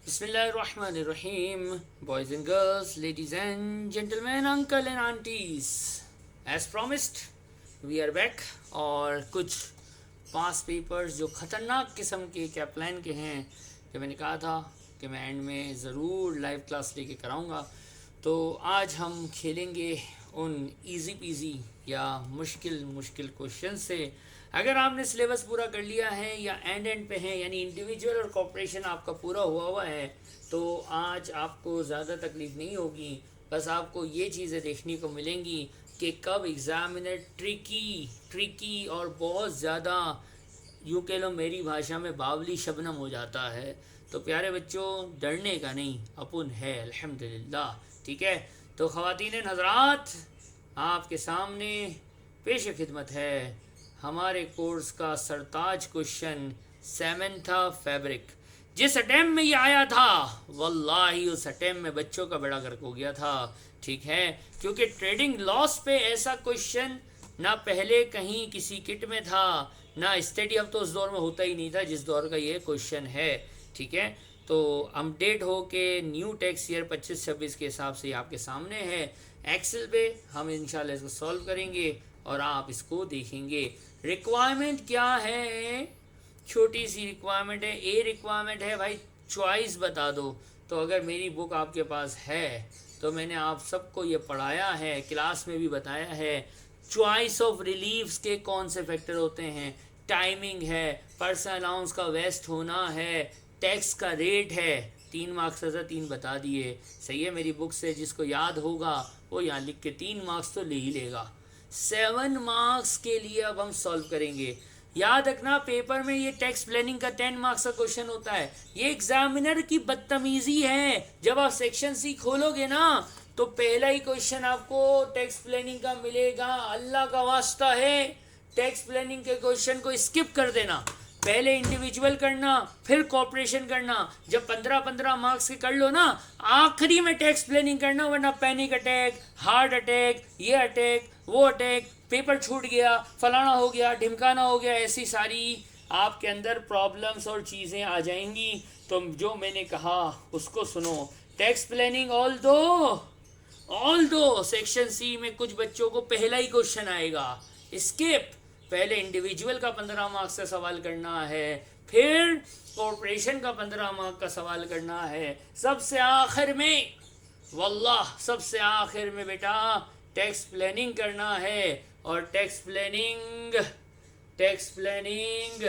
Bismillahirrahmanirrahim. Boys and girls, ladies and gentlemen, uncle and aunties. As promised, we are back. और कुछ पास papers जो ख़तरनाक किस्म के कैप्लान के हैं, जो मैंने कहा था कि मैं एंड में ज़रूर लाइव क्लास लेके कराऊंगा, तो आज हम खेलेंगे उन इजी पीजी या मुश्किल मुश्किल क्वेश्चन से। अगर आपने सिलेबस पूरा कर लिया है या एंड पे है, यानी इंडिविजुअल और कॉपरेशन आपका पूरा हुआ है, तो आज आपको ज़्यादा तकलीफ़ नहीं होगी। बस आपको ये चीज़ें देखने को मिलेंगी कि कब एग्ज़ामिनर ट्रिकी और बहुत ज़्यादा, यूँ कह लो मेरी भाषा में बावली शबनम हो जाता है। तो प्यारे बच्चों, डरने का नहीं, अपुन है अल्हम्दुलिल्लाह। ठीक है, तो ख़वातीन हज़रात, आपके सामने पेश खिदमत है हमारे कोर्स का सरताज क्वेश्चन सैमंथा फैब्रिक। जिस अटैम्प में ये आया था, वल्लाही उस अटैम्प में बच्चों का बड़ा गर्क हो गया था। ठीक है, क्योंकि ट्रेडिंग लॉस पे ऐसा क्वेश्चन ना पहले कहीं किसी किट में था, ना स्टडी अब तो उस दौर में होता ही नहीं था जिस दौर का ये क्वेश्चन है। ठीक है, तो अपडेट हो के न्यू टैक्स ईयर 25-26 के हिसाब से आपके सामने है। एक्सेल पे हम इंशाल्लाह इसको सॉल्व करेंगे और आप इसको देखेंगे। रिक्वायरमेंट क्या है? छोटी सी रिक्वायरमेंट है। ए रिक्वायरमेंट है भाई चॉइस बता दो। तो अगर मेरी बुक आपके पास है तो मैंने आप सबको ये पढ़ाया है, क्लास में भी बताया है। चॉइस ऑफ रिलीव्स के कौन से फैक्टर होते हैं? टाइमिंग है, पर्सनल अलाउंस का वेस्ट होना है, टैक्स का रेट है। 3 मार्क्स था, 3 बता दिए। सही है, मेरी बुक से जिसको याद होगा वो यहाँ लिख के 3 मार्क्स तो ले ही लेगा। 7 मार्क्स के लिए अब हम सॉल्व करेंगे। याद रखना, पेपर में ये टैक्स प्लानिंग का 10 मार्क्स का क्वेश्चन होता है। ये एग्जामिनर की बदतमीजी है। जब आप सेक्शन सी खोलोगे ना, तो पहला ही क्वेश्चन आपको टैक्स प्लानिंग का मिलेगा। अल्लाह का वास्ता है, टैक्स प्लानिंग के क्वेश्चन को स्किप कर देना। पहले इंडिविजुअल करना, फिर कॉर्पोरेशन करना। जब 15-15 मार्क्स के कर लो ना, आखिरी में टैक्स प्लानिंग करना, वरना पैनिक अटैक, हार्ट अटैक, ये अटैक, वो अटैक, पेपर छूट गया, फलाना हो गया, ढिमकाना हो गया, ऐसी सारी आपके अंदर प्रॉब्लम्स और चीज़ें आ जाएंगी। तो जो मैंने कहा उसको सुनो। टैक्स प्लानिंग ऑल दो सेक्शन सी में कुछ बच्चों को पहला ही क्वेश्चन आएगा, स्किप। पहले इंडिविजुअल का 15 मार्क्स का सवाल करना है, फिर कॉर्पोरेशन का 15 मार्क्स का सवाल करना है, सबसे आखिर में, वल्लाह सबसे आखिर में बेटा टैक्स प्लानिंग करना है। और टैक्स प्लानिंग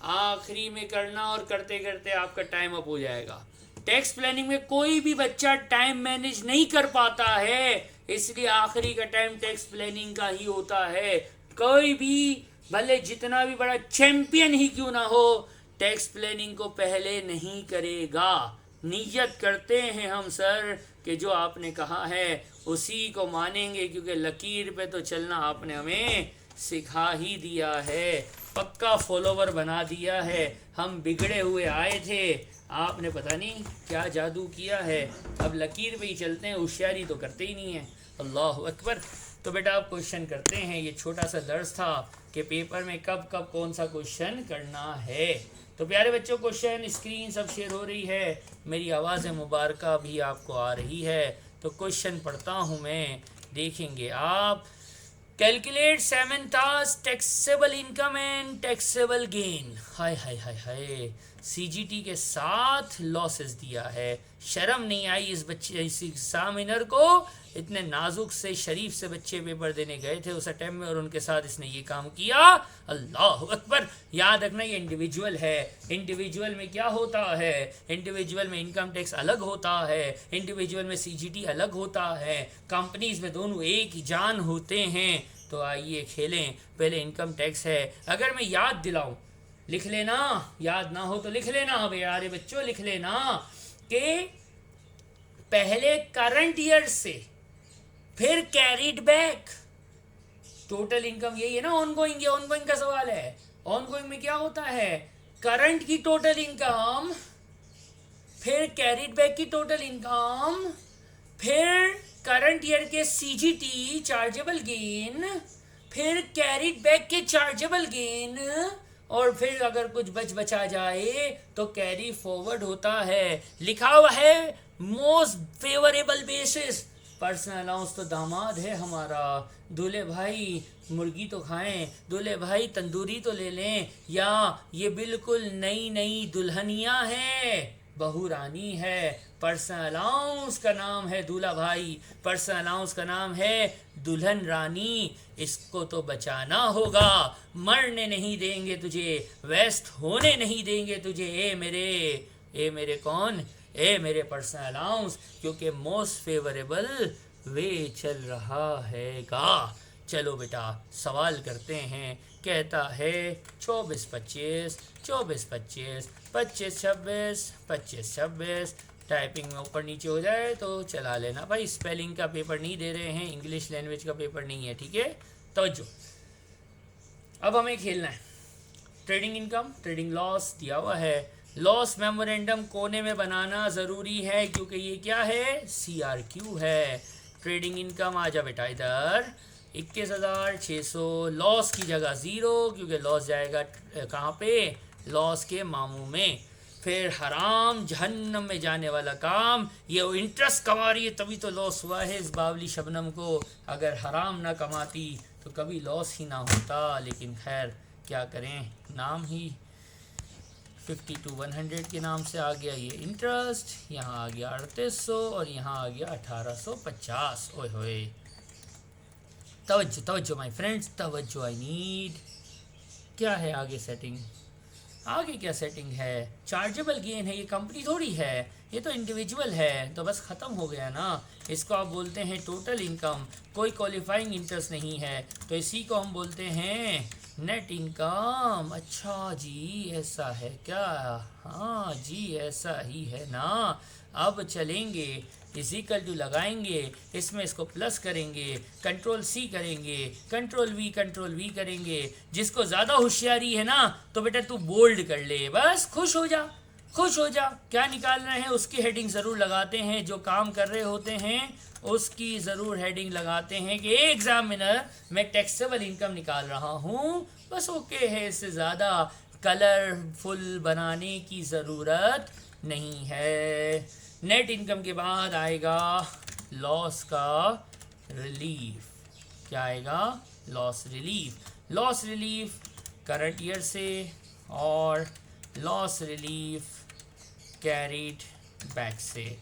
आखिरी में करना, और करते करते आपका टाइम अप हो जाएगा। टैक्स प्लानिंग में कोई भी बच्चा टाइम मैनेज नहीं कर पाता है, इसलिए आखिरी का टाइम टैक्स प्लानिंग का ही होता है। कोई भी भले जितना भी बड़ा चैंपियन ही क्यों ना हो, टैक्स प्लानिंग को पहले नहीं करेगा। नियत करते हैं हम सर कि जो आपने कहा है उसी को मानेंगे, क्योंकि लकीर पे तो चलना आपने हमें सिखा ही दिया है, पक्का फॉलोवर बना दिया है। हम बिगड़े हुए आए थे, आपने पता नहीं क्या जादू किया है। अब लकीर पे ही चलते हैं, होशियारी तो करते ही नहीं है। अल्लाह अकबर। तो बेटा आप क्वेश्चन करते हैं। ये छोटा सा दर्स था कि पेपर में कब कब कौन सा क्वेश्चन करना है। तो प्यारे बच्चों, क्वेश्चन स्क्रीन सब शेयर हो रही है, मेरी आवाज़ मुबारक भी आपको आ रही है। तो क्वेश्चन पढ़ता हूँ मैं, देखेंगे आप। Calculate Samantha's taxable income and taxable gain. Hi hi hi hi, CGT के साथ लॉसेस दिया है। शर्म नहीं आई इस बच्चे, इस एग्जामिनर को। इतने नाजुक से शरीफ से बच्चे पेपर देने गए थे उस अटैम्प में, और उनके साथ इसने ये काम किया। अल्लाह अकबर। याद रखना ये इंडिविजुअल है। इंडिविजुअल में क्या होता है? इंडिविजुअल में इनकम टैक्स अलग होता है, इंडिविजुअल में सीजीटी अलग होता है, कंपनीज में दोनों एक ही जान होते हैं। तो आइए खेलें। पहले इनकम टैक्स है। अगर मैं याद दिलाऊं, लिख लेना, याद ना हो तो लिख लेना। यारे बच्चों लिख लेना कि पहले करंट ईयर से फिर कैरीड बैक टोटल इनकम, यही है ना ऑनगोइंग। ये ऑनगोइंग का सवाल है। ऑनगोइंग में क्या होता है? करंट की टोटल इनकम, फिर कैरीड बैक की टोटल इनकम, फिर करंट ईयर के सीजीटी चार्जेबल गेन, फिर कैरीड बैक के चार्जेबल गेन, और फिर अगर कुछ बचा जाए तो कैरी फॉरवर्ड होता है। लिखा हुआ है most favourable basis. Personal allowance तो दामाद है हमारा। दूल्हे भाई मुर्गी तो खाएं, दूल्हे भाई तंदूरी तो ले लें, या ये बिल्कुल नई नई दुल्हनिया है, बहू रानी है। पर्सनल अलाउंस का नाम है दूल्हा भाई, पर्सनल अलाउंस का नाम है दुल्हन रानी। इसको तो बचाना होगा, मरने नहीं देंगे तुझे, वेस्ट होने नहीं देंगे तुझे। ए मेरे कौन, ए मेरे पर्सनल अलाउंस, क्योंकि मोस्ट फेवरेबल वे चल रहा है गा। चलो बेटा सवाल करते हैं। कहता है 24-25, 24-25, 25-26, 25-26। टाइपिंग में ऊपर नीचे हो जाए तो चला लेना भाई। स्पेलिंग का पेपर नहीं दे रहे हैं, इंग्लिश लैंग्वेज का पेपर नहीं है, ठीक है। तवज्जो, अब हमें खेलना है। ट्रेडिंग इनकम, ट्रेडिंग लॉस दिया हुआ है। लॉस मेमोरेंडम कोने में बनाना ज़रूरी है क्योंकि ये क्या है, CRQ है। ट्रेडिंग इनकम आ जा बेटा इधर, 21,600। लॉस की जगह 0 क्योंकि लॉस जाएगा कहाँ पे, लॉस के मामू में। फिर हराम जहन्नम में जाने वाला काम, ये इंटरेस्ट कमा रही है तभी तो लॉस हुआ है इस बावली शबनम को। अगर हराम ना कमाती तो कभी लॉस ही ना होता, लेकिन खैर क्या करें, नाम ही 50 to 100 के नाम से आ गया ये इंटरेस्ट। यहाँ आ गया 3800 और यहाँ आ गया 1850। ओए होए, तवज्जो तवज्जो माय फ्रेंड्स, तवज्जो आई नीड। क्या है आगे सेटिंग, आगे क्या सेटिंग है, चार्जेबल गेन है, ये कंपनी थोड़ी है, ये तो इंडिविजुअल है, तो बस ख़त्म हो गया ना। इसको आप बोलते हैं टोटल इनकम, कोई क्वालिफाइंग इंटरेस्ट नहीं है, तो इसी को हम बोलते हैं नेट इनकम। अच्छा जी ऐसा है क्या, हाँ जी ऐसा ही है ना। अब चलेंगे, इजिकल टू लगाएंगे, इसमें इसको प्लस करेंगे, कंट्रोल-C करेंगे, कंट्रोल V करेंगे। जिसको ज़्यादा होशियारी है ना तो बेटा तू बोल्ड कर ले, बस खुश हो जा, खुश हो जा। क्या निकाल रहे हैं उसकी हेडिंग ज़रूर लगाते हैं, जो काम कर रहे होते हैं उसकी ज़रूर हेडिंग लगाते हैं कि एग्जामिनर मैं टैक्सेबल इनकम निकाल रहा हूँ, बस ओके है। इससे ज़्यादा कलरफुल बनाने की ज़रूरत नहीं है। नेट इनकम के बाद आएगा लॉस का रिलीफ। क्या आएगा, loss relief. Loss relief current year से और लॉस रिलीफ कैरीड बैक से,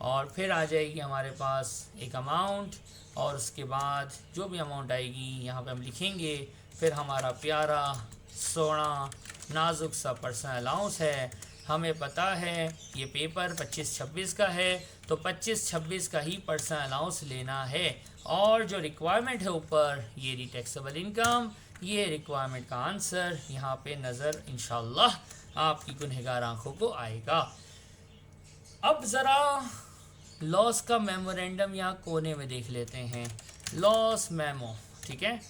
और फिर आ जाएगी हमारे पास एक अमाउंट, और उसके बाद जो भी अमाउंट आएगी यहाँ पे हम लिखेंगे। फिर हमारा प्यारा सोना नाजुक सा पर्सनल अलाउंस है। हमें पता है ये पेपर 25-26 का है, तो 25-26 का ही पर्सनल अलाउंस लेना है। और जो रिक्वायरमेंट है ऊपर, ये री टैक्सेबल इनकम, ये रिक्वायरमेंट का आंसर यहाँ पे नज़र इंशाल्लाह आपकी गुनहगार आंखों को आएगा। अब ज़रा लॉस का मेमोरेंडम यहाँ कोने में देख लेते हैं। लॉस मेमो, ठीक है।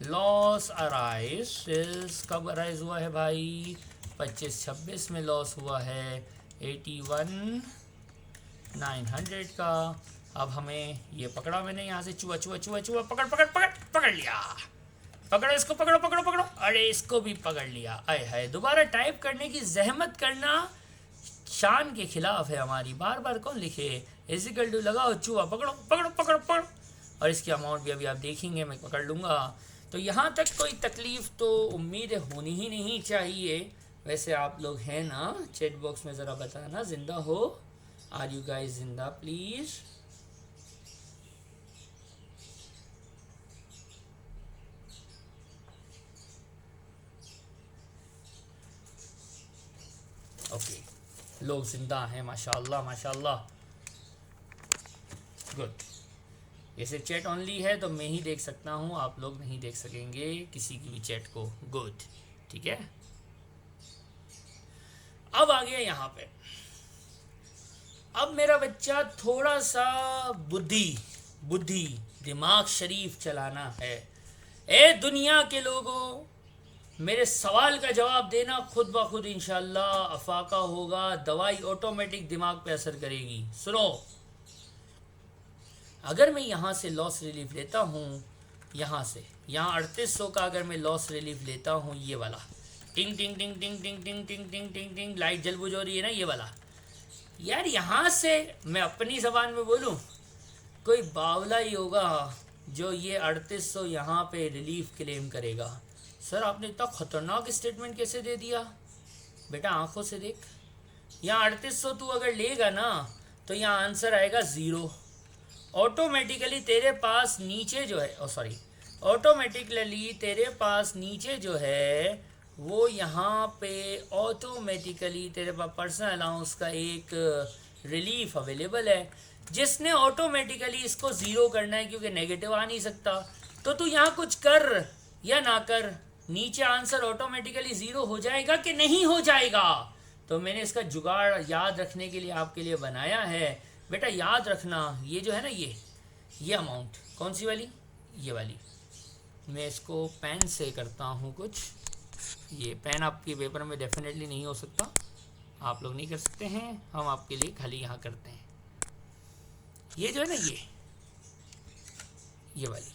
लॉस अराइज कब अराइज हुआ है भाई, 25-26 में लॉस हुआ है 81,900 का। अब हमें ये पकड़ा मैंने यहाँ से, चुआ चुआ चुआ चुआ, पकड़ पकड़ पकड़ पकड़ लिया, पकड़ो इसको, पकड़ो पकड़ो पकड़ो, अरे इसको भी पकड़ लिया। आए हाय, दोबारा टाइप करने की जहमत करना शान के खिलाफ है हमारी, बार बार कौन लिखे। इजिकल टू लगाओ, चुआ पकड़ो पकड़ो पकड़ो पकड़ो, और इसकी अमाउंट भी अभी आप देखेंगे, मैं पकड़ लूँगा। तो यहाँ तक कोई तकलीफ़ तो उम्मीद होनी ही नहीं चाहिए। वैसे आप लोग हैं ना, चैट बॉक्स में ज़रा बताना ज़िंदा हो, आर यू गाइस ज़िंदा प्लीज़। ओके, लोग ज़िंदा हैं, माशाल्लाह माशाल्लाह, गुड। जैसे चैट ओनली है तो मैं ही देख सकता हूँ, आप लोग नहीं देख सकेंगे किसी की भी चैट को, गुड, ठीक है। अब आ गया यहाँ पे, अब मेरा बच्चा थोड़ा सा बुद्धि दिमाग शरीफ चलाना है। ए दुनिया के लोगों, मेरे सवाल का जवाब देना, खुद ब खुद इंशाल्लाह अफाका होगा, दवाई ऑटोमेटिक दिमाग पे असर करेगी। सुनो, अगर मैं यहाँ से लॉस रिलीफ लेता हूँ, यहाँ से यहाँ 3800 का अगर मैं लॉस रिलीफ लेता हूँ, ये वाला, टिंग टिंग टिंग टिंग टिंग टिंग टिंग टिंग टिंग टिंग लाइट जल बुझ हो रही है ना, ये वाला। यार यहाँ से मैं अपनी ज़बान में बोलूँ, कोई बावला ही होगा जो ये 3800 यहाँ पे रिलीफ क्लेम करेगा। सर आपने इतना ख़तरनाक स्टेटमेंट कैसे दे दिया? बेटा आंखों से देख, यहाँ 3800 तू अगर लेगा ना तो यहाँ आंसर आएगा 0। ऑटोमेटिकली तेरे पास नीचे जो है, सॉरी, ऑटोमेटिकली तेरे पास नीचे जो है वो यहाँ पे ऑटोमेटिकली तेरे पास पर्सनल अलाउंस का एक रिलीफ अवेलेबल है, जिसने ऑटोमेटिकली इसको ज़ीरो करना है क्योंकि नेगेटिव आ नहीं सकता। तो तू यहाँ कुछ कर या ना कर, नीचे आंसर ऑटोमेटिकली ज़ीरो हो जाएगा कि नहीं हो जाएगा। तो मैंने इसका जुगाड़ याद रखने के लिए आपके लिए बनाया है। बेटा याद रखना, ये जो है ना, ये अमाउंट कौन सी वाली, ये वाली, मैं इसको पेन से करता हूँ कुछ। ये पेन आपके पेपर में डेफिनेटली नहीं हो सकता, आप लोग नहीं कर सकते हैं, हम आपके लिए खाली यहाँ करते हैं। ये जो है ना, ये वाली,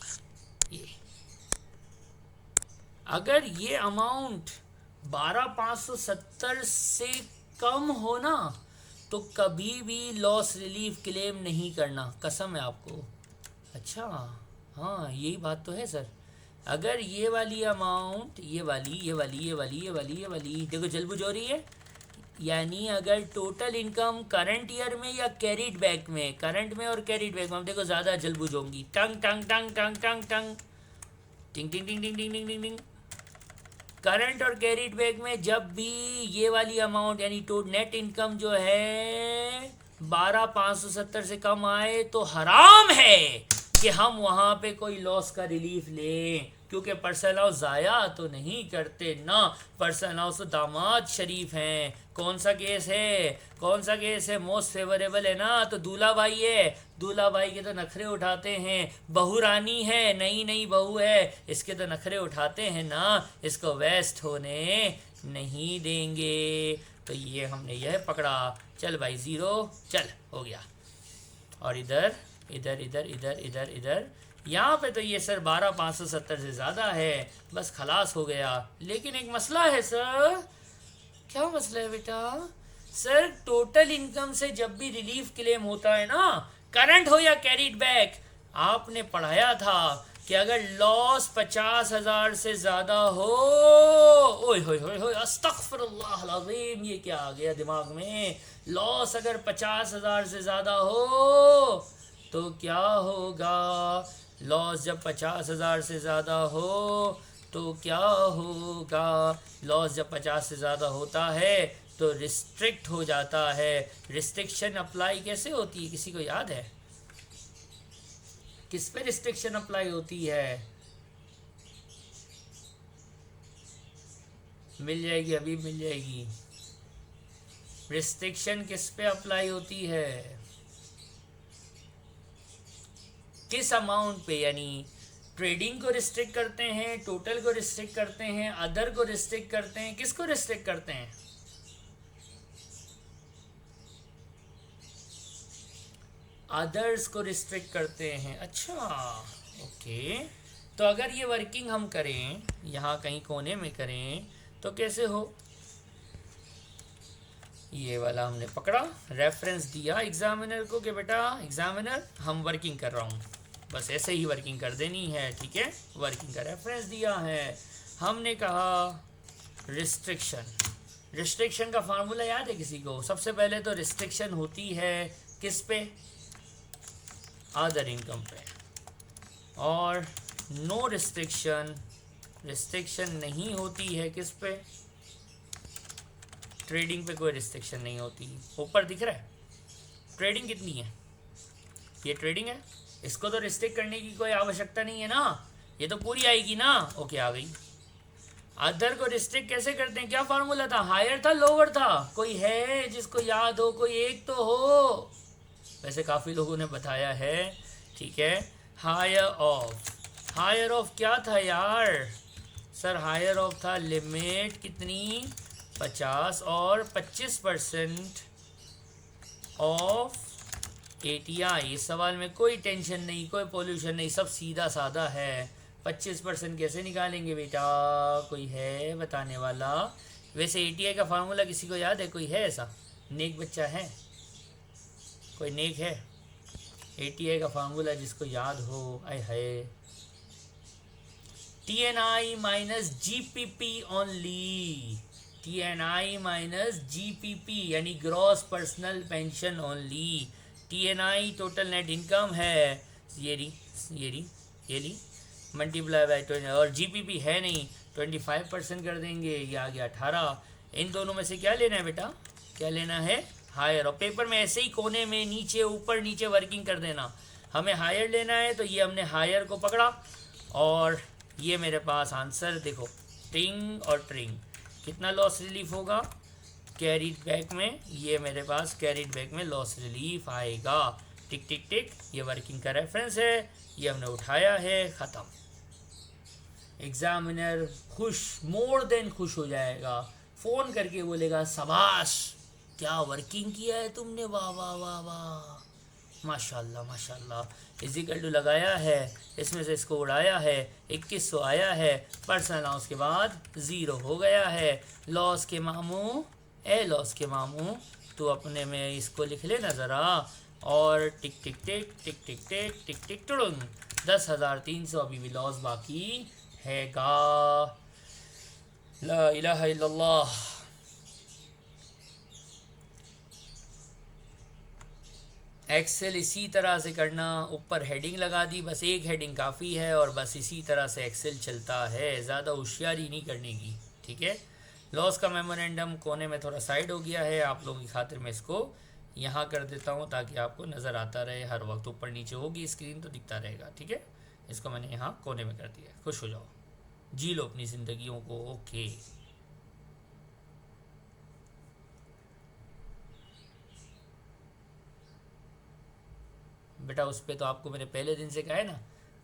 ये अगर ये अमाउंट 12,570 से कम हो ना तो कभी भी लॉस रिलीफ क्लेम नहीं करना, कसम है आपको। अच्छा हाँ, यही बात तो है सर। अगर ये वाली अमाउंट, ये वाली देखो जल बुझ हो रही है, यानी अगर टोटल इनकम करंट ईयर में या कैरिड बैक में, करंट में और कैरिड बैक में, देखो ज़्यादा जल बुझ होंगी। टंग टंग टंग टंग टंग टंग टिंग टिंग टिंग टिंग टिंग टिंग टिंग टिंग। करंट और कैरिड बैक में जब भी ये वाली अमाउंट यानी तो नेट इनकम जो है 12,570 से कम आए तो हराम है कि हम वहाँ पे कोई लॉस का रिलीफ लें, क्योंकि पर्सनल हाउस ज़ाया तो नहीं करते ना। पर्सनल हाउस तो दामाद शरीफ हैं। कौन सा केस है मोस्ट फेवरेबल है ना, तो दूल्हा भाई है, दूल्हा भाई के तो नखरे उठाते हैं। बहू रानी है, नई बहू है, इसके तो नखरे उठाते हैं ना, इसको वेस्ट होने नहीं देंगे। तो ये हमने यह पकड़ा, चल भाई 0, चल हो गया। और इधर यहाँ पे तो ये सर 12,570 से ज़्यादा है, बस खलास हो गया। लेकिन एक मसला है सर। क्या मसला है बेटा? सर टोटल इनकम से जब भी रिलीफ क्लेम होता है ना, करंट हो या कैरिड बैक, आपने पढ़ाया था कि अगर लॉस 50,000 से ज़्यादा हो, ओए होए होए होए अस्तगफिरुल्लाह अज़ीम, ये क्या आ गया दिमाग में? लॉस अगर 50,000 से ज़्यादा हो तो क्या होगा? लॉस जब 50,000 से ज़्यादा हो तो क्या होगा? लॉस जब 50 से ज़्यादा होता है तो रिस्ट्रिक्ट हो जाता है। रिस्ट्रिक्शन अप्लाई कैसे होती है, किसी को याद है? किस पे रिस्ट्रिक्शन अप्लाई होती है? मिल जाएगी, अभी मिल जाएगी। रिस्ट्रिक्शन किस पे अप्लाई होती है? किस अमाउंट पे? यानी ट्रेडिंग को रिस्ट्रिक्ट करते हैं, टोटल को रिस्ट्रिक्ट करते हैं, अदर को रिस्ट्रिक्ट करते हैं, किसको रिस्ट्रिक्ट करते हैं? अदर्स को रिस्ट्रिक्ट करते हैं। अच्छा ओके, तो अगर ये वर्किंग हम करें, यहाँ कहीं कोने में करें तो कैसे हो? ये वाला हमने पकड़ा, रेफरेंस दिया एग्जामिनर को कि बेटा एग्जामिनर हम वर्किंग कर रहा हूँ, बस ऐसे ही वर्किंग कर देनी है, ठीक है। वर्किंग का रेफरेंस दिया है, हमने कहा रिस्ट्रिक्शन का फार्मूला याद है किसी को? सबसे पहले तो रिस्ट्रिक्शन होती है किस पे? अदर इनकम पे। और नो रिस्ट्रिक्शन नहीं होती है किस पे? ट्रेडिंग पे कोई रिस्ट्रिक्शन नहीं होती। ऊपर दिख रहा है ट्रेडिंग कितनी है, ये ट्रेडिंग है, इसको तो रिस्ट्रिक्ट करने की कोई आवश्यकता नहीं है ना, ये तो पूरी आएगी ना। ओके आ गई। अदर को रिस्ट्रिक्ट कैसे करते हैं? क्या फार्मूला था? हायर था लोअर था? कोई है जिसको याद हो? कोई एक तो हो, वैसे काफ़ी लोगों ने बताया है, ठीक है। हायर ऑफ क्या था यार? सर हायर ऑफ था लिमिट कितनी? 50 और 25% ऑफ ATI। इस सवाल में कोई टेंशन नहीं, कोई पोल्यूशन नहीं, सब सीधा साधा है। 25% कैसे निकालेंगे बेटा, कोई है बताने वाला? वैसे एटीआई का फार्मूला किसी को याद है? कोई है ऐसा नेक बच्चा है? कोई नेक है एटीआई का फार्मूला जिसको याद हो? आय है TNI minus GPP only, TNI minus GPP यानी gross personal pension only. TNI total net income है, ये ली मल्टीप्लाई बाय 20, और GPP है नहीं, 25% कर देंगे, ये आ गया 18। इन दोनों में से क्या लेना है बेटा, क्या लेना है? हायर। और पेपर में ऐसे ही कोने में नीचे ऊपर नीचे वर्किंग कर देना। हमें हायर लेना है तो ये हमने हायर को पकड़ा, और ये मेरे पास आंसर देखो, ट्रिंग और ट्रिंग कितना लॉस रिलीफ होगा कैरीड बैक में, ये मेरे पास कैरीड बैक में लॉस रिलीफ आएगा। टिक टिक टिक, ये वर्किंग का रेफरेंस है, ये हमने उठाया है, ख़त्म। एग्जामिनर खुश, मोर देन खुश हो जाएगा, फ़ोन करके बोलेगा शाबाश क्या वर्किंग किया है तुमने, वाह वाह वाह वाह, माशाल्लाह माशाल्लाह। इजिकल टू लगाया है, इसमें से इसको उड़ाया है, 2100 आया है, पर्सनल अलाउंस के बाद 0 हो गया है। लॉस के मामू, लॉस के मामू तो अपने में इसको लिख लेना ज़रा, और टिक टिक टिक टिक टिक टिक टिक टिक टुड़ुंग, 10,300 अभी भी लॉस बाकी हैगा। ला इलाहा इल्लल्लाह। एक्सेल इसी तरह से करना, ऊपर हेडिंग लगा दी, बस एक हेडिंग काफ़ी है, और बस इसी तरह से एक्सेल चलता है, ज़्यादा होशियारी नहीं करने की, ठीक है। लॉस का मेमोरेंडम कोने में थोड़ा साइड हो गया है, आप लोगों की खातिर मैं इसको यहाँ कर देता हूँ ताकि आपको नज़र आता रहे, हर वक्त ऊपर नीचे होगी स्क्रीन तो दिखता रहेगा, ठीक है। इसको मैंने यहाँ कोने में कर दिया। खुश हो जाओ, जी लो अपनी ज़िंदगियों को, ओके। बेटा उस पर तो आपको मैंने पहले दिन से कहा है ना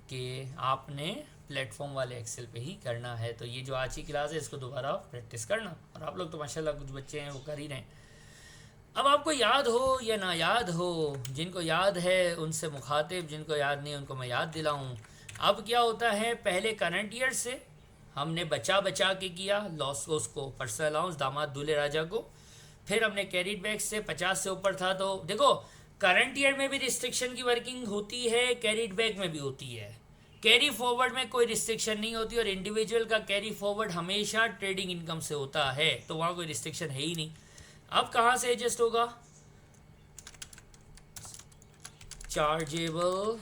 कि आपने प्लेटफॉर्म वाले एक्सेल पे ही करना है, तो ये जो आज की क्लास है इसको दोबारा प्रैक्टिस करना, और आप लोग तो माशाल्लाह कुछ बच्चे हैं वो कर ही रहे हैं। अब आपको याद हो या ना याद हो, जिनको याद है उनसे मुखातिब, जिनको याद नहीं उनको मैं याद दिलाऊं। अब क्या होता है, पहले करंट ईयर से हमने बचा बचा के किया लॉस को, उसको पर्सनल अलाउंस दामाद दूल्हे राजा को, फिर हमने कैरीड बैक से 50 से ऊपर था तो देखो करंट ईयर में भी रिस्ट्रिक्शन की वर्किंग होती है, कैरीड बैक में भी होती है, कैरी फॉरवर्ड में कोई रिस्ट्रिक्शन नहीं होती, और इंडिविजुअल का कैरी फॉरवर्ड हमेशा ट्रेडिंग इनकम से होता है, तो वहाँ कोई रिस्ट्रिक्शन है ही नहीं। अब कहाँ से एडजस्ट होगा, चार्जेबल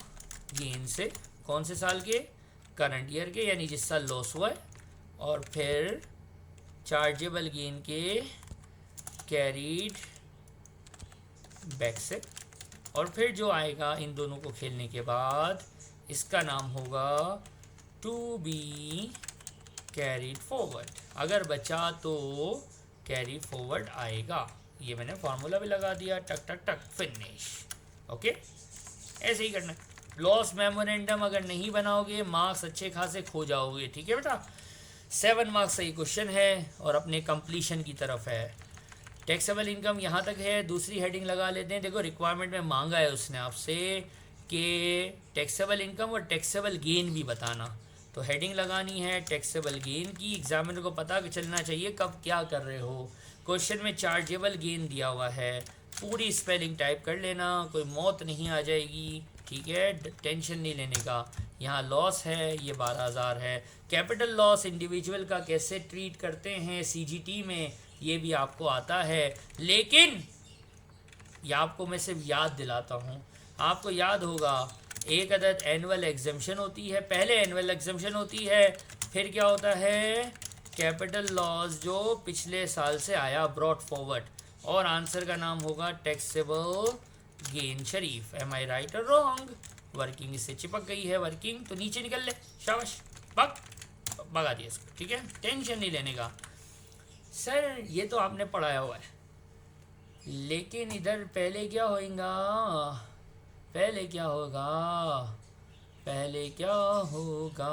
गेन से, कौन से साल के, करंट ईयर के, यानी जिस साल लॉस हुआ है, और फिर चार्जेबल गेन के कैरीड बैक से, और फिर जो आएगा इन दोनों को खेलने के बाद इसका नाम होगा टू बी कैरीड फॉरवर्ड, अगर बचा तो कैरी फॉरवर्ड आएगा। ये मैंने फार्मूला भी लगा दिया, टक टक टक फिनिश, ओके। ऐसे ही करना है। लॉस मेमोरेंडम अगर नहीं बनाओगे मार्क्स अच्छे खासे खो जाओगे, ठीक है बेटा। 7 मार्क्स सही क्वेश्चन है और अपने कंप्लीशन की तरफ है। टैक्सेबल इनकम यहाँ तक है, दूसरी हेडिंग लगा लेते हैं। देखो रिक्वायरमेंट में मांगा है उसने आपसे कि टैक्सेबल इनकम और टैक्सेबल गेन भी बताना, तो हेडिंग लगानी है टैक्सेबल गेन की। एग्जामिनर को पता चलना चाहिए कब क्या कर रहे हो। क्वेश्चन में चार्जेबल गेन दिया हुआ है, पूरी स्पेलिंग टाइप कर लेना, कोई मौत नहीं आ जाएगी, ठीक है, टेंशन नहीं लेने का। यहाँ लॉस है, ये 12,000 है। कैपिटल लॉस इंडिविजुअल का कैसे ट्रीट करते हैं सीजीटी में, ये भी आपको आता है, लेकिन ये आपको मैं सिर्फ याद दिलाता हूँ। आपको याद होगा एक अदद एनुअल एग्जम्पशन होती है, पहले एनुअल एग्जम्पशन होती है, फिर क्या होता है कैपिटल लॉस जो पिछले साल से आया ब्रॉट फॉरवर्ड, और आंसर का नाम होगा टैक्सेबल गेन शरीफ। एम आई राइट और रॉन्ग? वर्किंग इससे चिपक गई है, वर्किंग तो नीचे निकल ले, शाबाश, भगा दिया इसको, ठीक है, टेंशन नहीं लेने का। सर ये तो आपने पढ़ाया हुआ है, लेकिन इधर पहले क्या होगा, पहले क्या होगा, पहले क्या होगा,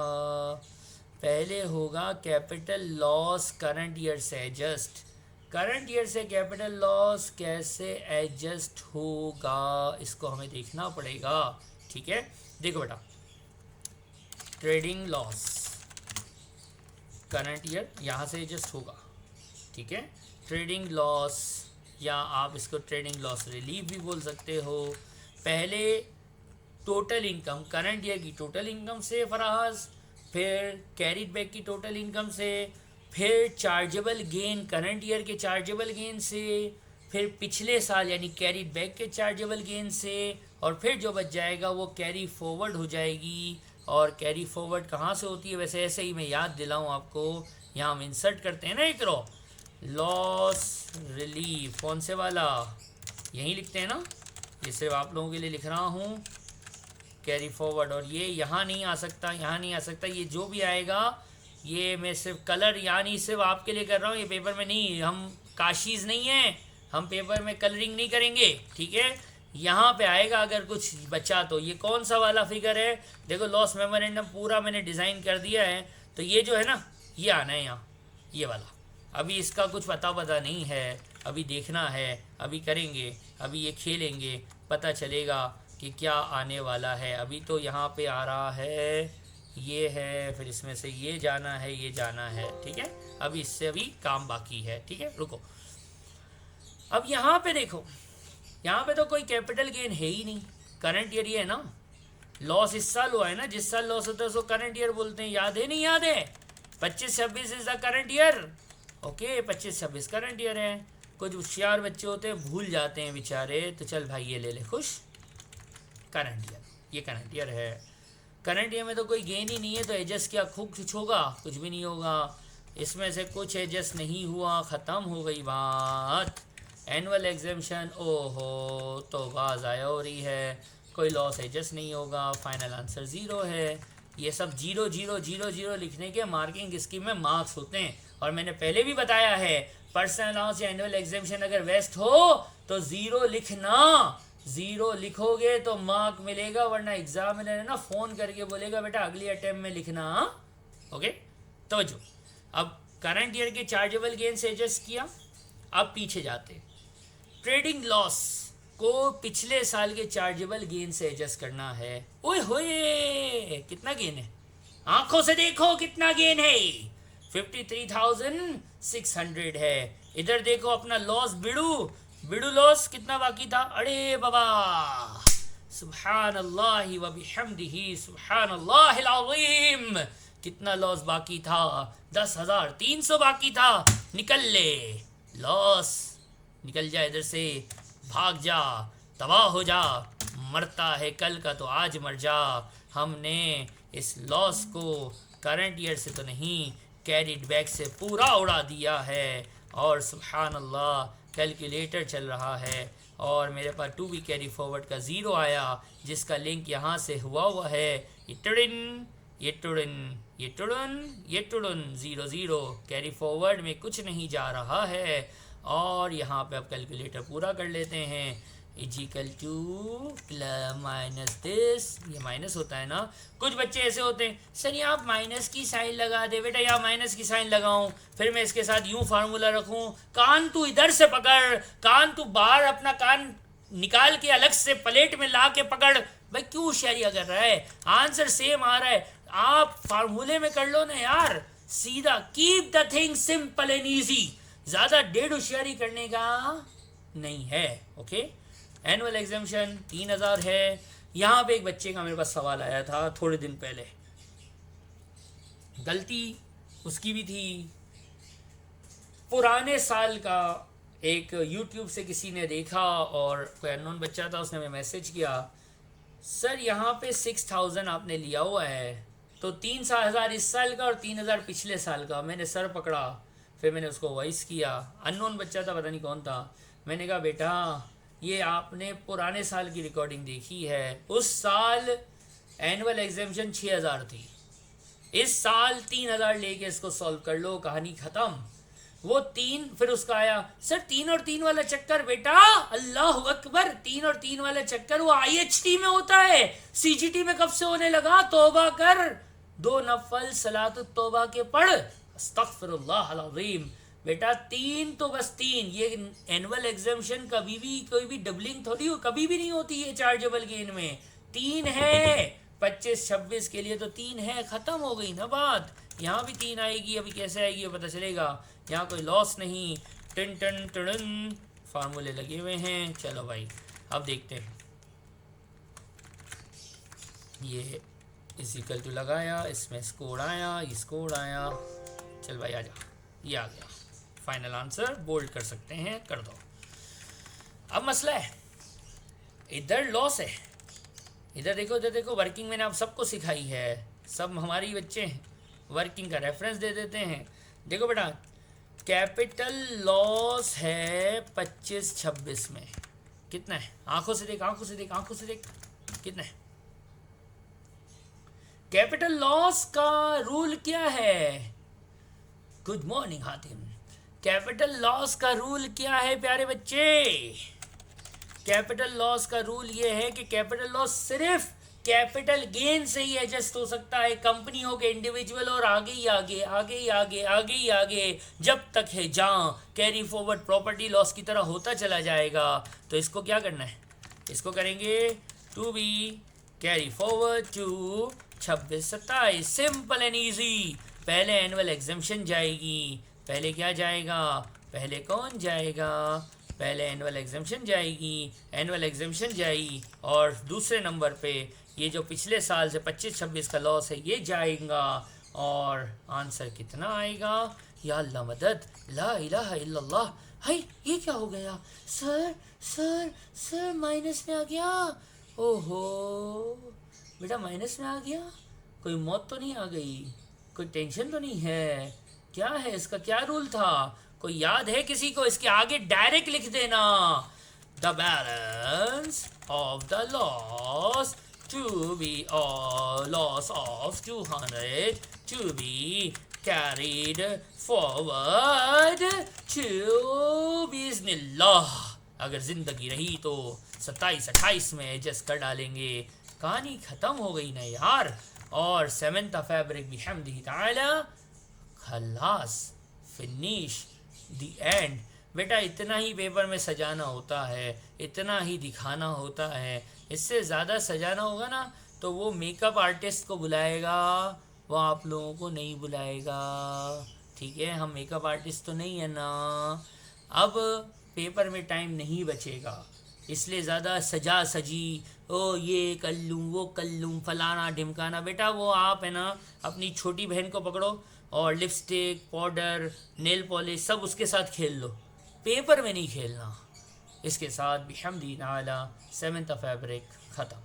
पहले होगा कैपिटल लॉस करंट ईयर से एडजस्ट। करंट ईयर से कैपिटल लॉस कैसे एडजस्ट होगा, इसको हमें देखना पड़ेगा, ठीक है। देखो बेटा ट्रेडिंग लॉस करंट ईयर यहाँ से एडजस्ट होगा, ठीक है। ट्रेडिंग लॉस या आप इसको ट्रेडिंग लॉस रिलीफ भी बोल सकते हो। पहले टोटल इनकम करंट ईयर की टोटल इनकम से फराज, फिर कैरिड बैक की टोटल इनकम से, फिर चार्जेबल गेन करंट ईयर के चार्जेबल गेन से, फिर पिछले साल यानी कैरिड बैक के चार्जेबल गेन से, और फिर जो बच जाएगा वो कैरी फॉरवर्ड हो जाएगी। और कैरी फॉरवर्ड कहाँ से होती है, वैसे ऐसे ही मैं याद दिलाऊं आपको, यहाँ हम इंसर्ट करते हैं ना एक रो, लॉस रिलीफ कौन से वाला, यहीं लिखते हैं ना, ये सिर्फ आप लोगों के लिए लिख रहा हूँ, कैरी फॉरवर्ड। और ये यहाँ नहीं आ सकता, यहाँ नहीं आ सकता, ये जो भी आएगा ये मैं सिर्फ कलर यानी सिर्फ आपके लिए कर रहा हूँ, ये पेपर में नहीं, हम काशीज़ नहीं हैं, हम पेपर में कलरिंग नहीं करेंगे, ठीक है। यहाँ पे आएगा अगर कुछ बचा तो। ये कौन सा वाला फिगर है, देखो लॉस मेमोरेंडम पूरा मैंने डिज़ाइन कर दिया है, तो ये जो है ना ये आना है यहाँ, ये वाला। अभी इसका कुछ पता नहीं है, अभी देखना है, अभी करेंगे, अभी ये खेलेंगे, पता चलेगा कि क्या आने वाला है। अभी तो यहाँ पे आ रहा है, ये है, फिर इसमें से ये जाना है, ये जाना है, ठीक है। अभी इससे अभी काम बाकी है, ठीक है, रुको। अब यहाँ पे देखो, यहाँ पे तो कोई कैपिटल गेन है ही नहीं, करंट ईयर ये है ना, लॉस इस साल हुआ है ना, जिस साल लॉस होता है उसको करंट ईयर बोलते हैं, याद है नहीं याद है, 25-26 is the current year, okay 25-26 current year है। कुछ होशियार बच्चे होते हैं भूल जाते हैं बेचारे, तो चल भाई ये ले ले खुश, करंट ईयर, ये करंट ईयर है। करंट ईयर में तो कोई गेन ही नहीं है, तो एडजस्ट क्या कुछ होगा, कुछ भी नहीं होगा, इसमें से कुछ एडजस्ट नहीं हुआ, ख़त्म हो गई बात। एनुअल एग्जेम्पशन, ओहो तो ज़ाया हो रही है, कोई लॉस एडजस्ट नहीं होगा, फाइनल आंसर 0 है। ये सब 0 0 0 0 लिखने के मार्किंग स्कीम में मार्क्स होते हैं, और मैंने पहले भी बताया है पर्सनल अलाउंस या एनुअल एग्जेम्पशन अगर वेस्ट हो तो 0 लिखना, 0 लिखोगे तो मार्क मिलेगा, वरना एग्जामिनर है ना फ़ोन करके बोलेगा बेटा अगली अटेम्प्ट में लिखना, ओके। तो जो अब करंट ईयर के चार्जेबल गेन से एडजस्ट किया, अब पीछे जाते, ट्रेडिंग लॉस को पिछले साल के चार्जेबल गेन से एडजस्ट करना है। ओए होए कितना गेन है, आंखों से देखो कितना गेन है, 53,600 है। इधर देखो अपना लॉस बिडू लॉस कितना बाकी था, अरे बाबा सुभान अल्लाह व बिहम्दिही सुभान अल्लाहिल अज़ीम, कितना लॉस बाकी था, 10,300 बाकी था। निकल ले लॉस, निकल जा इधर से, भाग जा, तबाह हो जा, मरता है कल का तो आज मर जा। हमने इस लॉस को करंट ईयर से तो नहीं कैरिड बैक से पूरा उड़ा दिया है, और सुभान अल्लाह कैलकुलेटर चल रहा है, और मेरे पास 2 भी कैरी फॉरवर्ड का 0 आया, जिसका लिंक यहाँ से हुआ है, ये टुड़न 0 0, कैरी फॉरवर्ड में कुछ नहीं जा रहा है। और यहाँ पे अब कैलकुलेटर पूरा कर लेते हैं, इजिकल टू माइनस दिस, ये माइनस होता है ना, कुछ बच्चे ऐसे होते हैं सर ये आप माइनस की साइन लगा दे, बेटा यहाँ माइनस की साइन लगाऊं, फिर मैं इसके साथ यूं फार्मूला रखूं, कान तू इधर से पकड़, कान तू बाहर अपना कान निकाल के अलग से प्लेट में ला के पकड़, भाई क्यों होशियारियाँ कर रहा है, आंसर सेम आ रहा है, आप फार्मूले में कर लो ना यार, सीधा keep the thing simple and easy, ज़्यादा डेढ़ होशियारी करने का नहीं है, ओके। एनुअल एग्जामिशन 3,000 है। यहाँ पे एक बच्चे का मेरे पास सवाल आया था थोड़े दिन पहले, गलती उसकी भी थी, पुराने साल का एक यूट्यूब से किसी ने देखा और कोई अननोन बच्चा था, उसने हमें मैसेज किया सर यहाँ पे 6,000 आपने लिया हुआ है, तो 3,000 इस साल का और 3,000 पिछले साल का। मैंने सर पकड़ा, फिर मैंने उसको वॉइस किया, अननोन बच्चा था पता नहीं कौन था, मैंने कहा बेटा ये आपने पुराने साल की रिकॉर्डिंग देखी है, उस साल एनुअल एग्जामिशन 6,000 थी, इस साल 3,000 लेके इसको सॉल्व कर लो, कहानी ख़त्म। वो 3, फिर उसका आया सर 3 और 3 वाला चक्कर, बेटा अल्लाह अकबर, 3 और 3 वाला चक्कर वो IHT में होता है, CGT में कब से होने लगा, तौबा कर, 2 नफल सलात तौबा के पढ़, अस्तगफिरुल्लाह अल-अज़ीम। बेटा 3 तो बस 3, ये एनुअल एग्जामिशन कभी भी कोई भी डबलिंग थोड़ी हो, कभी भी नहीं होती है चार्जेबल गेन में, 3 है, 25-26 के लिए तो 3 है, ख़त्म हो गई ना बात। यहाँ भी 3 आएगी, अभी कैसे आएगी ये पता चलेगा। यहाँ कोई लॉस नहीं। टन टन टन फार्मूले लगे हुए हैं। चलो भाई अब देखते हैं। ये इजिकल टू लगाया, इसमें स्कोर आया, ये स्कोर आया। चल भाई आजा, ये आ गया फाइनल आंसर। बोल्ड कर सकते हैं, कर दो। अब मसला है, इधर लॉस है, इधर देखो, इधर देखो। वर्किंग मैंने आप सबको सिखाई है, सब हमारी बच्चे हैं। वर्किंग का रेफरेंस दे देते हैं। देखो बेटा, कैपिटल लॉस है 25-26 में। कितना है? आंखों से देख, आंखों से देख, आंखों से देख, कितना है? कैपिटल लॉस का रूल क्या है? Good morning Hatim. Capital loss का रूल क्या है प्यारे बच्चे? कैपिटल लॉस का रूल ये है कि कैपिटल लॉस सिर्फ कैपिटल गेन से ही एडजस्ट हो सकता है। कंपनी हो के इंडिविजुअल और आगे ही आगे, आगे ही आगे, आगे ही आगे, जब तक है जहाँ कैरी फॉरवर्ड प्रॉपर्टी लॉस की तरह होता चला जाएगा। तो इसको क्या करना है? इसको करेंगे to be carry forward to 26-27। Simple and easy. पहले एनुअल एग्जम्पशन जाएगी। पहले क्या जाएगा? पहले कौन जाएगा? पहले एनुअल एग्जम्पशन जाएगी। एनुअल एग्जम्पशन जाएगी और दूसरे नंबर पे ये जो पिछले साल से 25-26 का लॉस है ये जाएगा। और आंसर कितना आएगा? या अल्लाह मदद, ला इलाहा इल्लल्लाह। हाय, ये क्या हो गया? सर सर सर माइनस में आ गया। ओहो बेटा, माइनस में आ गया। कोई मौत तो नहीं आ गई? कोई टेंशन तो नहीं है? क्या है इसका, क्या रूल था? कोई याद है किसी को? इसके आगे डायरेक्ट लिख देना, the balance of the loss to be loss of 200 to be carried forward to बिस्मिल्लाह। अगर जिंदगी रही तो 27-28 में एडजस्ट कर डालेंगे। कहानी ख़त्म हो गई ना यार। और 7th फैब्रिक बिहम्दिही ताला खलास, फिनिश, द एंड। बेटा इतना ही पेपर में सजाना होता है, इतना ही दिखाना होता है। इससे ज़्यादा सजाना होगा ना तो वो मेकअप आर्टिस्ट को बुलाएगा, वो आप लोगों को नहीं बुलाएगा। ठीक है, हम मेकअप आर्टिस्ट तो नहीं है ना। अब पेपर में टाइम नहीं बचेगा, इसलिए ज़्यादा सजा सजी, ओ ये कर लूँ, वो कर लूँ, फलाना ढिमकाना। बेटा वो आप है ना अपनी छोटी बहन को पकड़ो और लिपस्टिक, पाउडर, नेल पॉलिश सब उसके साथ खेल लो, पेपर में नहीं खेलना। इसके साथ बिहम्दिही ताला 7th फैब्रिक ख़त्म।